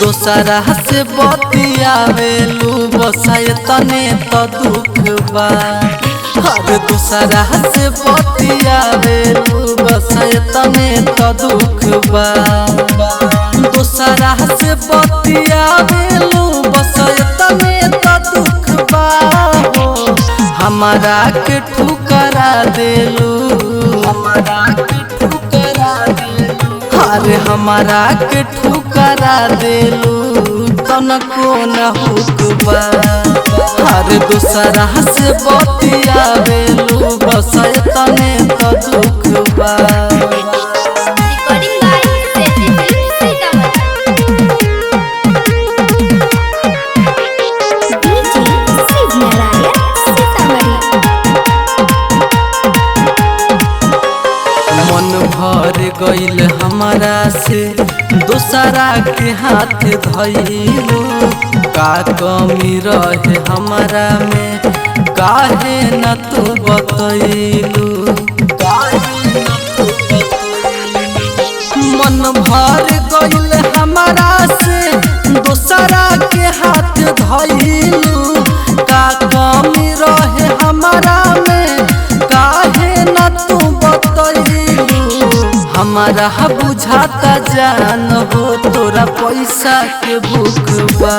दोसरा से बतियावेलू बसाय तने तो दुख बा। अरे दोसरा से बतियावेलू बसाय तने तो दुख बा। दोसरा से बतियावेलू बसाय तने तो दुख बा। हमारा के ठुकरा देलू, हमारा के ठुकरा देलू, अरे हमारा के ठुकरा देलू तनको न हुकबा। अरे दूसरा से बतियावेलू बसाय तने तो दुख बा। मन भर गईल हमारा से दूसरा के हाथ धइलू। का कमी रहे हमारा में काहे न तू बतइलू। मन भर गईल हमारा से दूसरा के हाथ धइलू। का कमी रहे हमारा में काहे न तू बतइलू। हमारा बुझाता जान हो तोरा पैसा के भूख बा।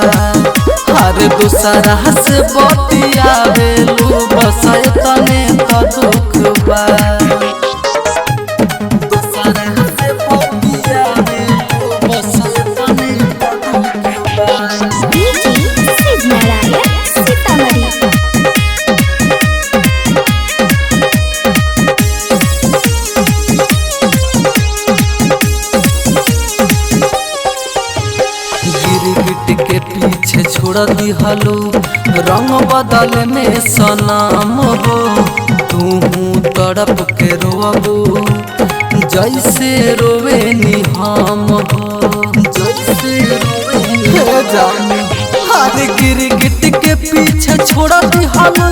अरे दूसरा से बतियावेलू बसाय तने तो दुख बा। दूसरा से बतियावेलू बसाय तने तो दुख बा। गिरगिट के पीछे छोड़ दिहलो रंग बदल में सनम हो। तू तड़प के रोबू जैसे रोवे नी हम हो, जैसे रोवे जान। अरे गिरगिट के पीछे छोड़ दिहलो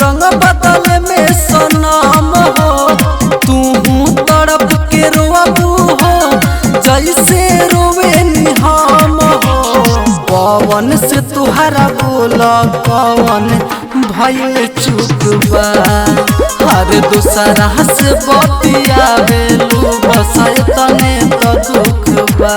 रंग बदल में सनम हो। तू तड़प के रोबू हो जैसे रोवे नी हम हो। पवन से तुहरा बोला पवन भइल चुप बा। अरे दूसरा से बतियावेलू बसाय तने तो दुख बा।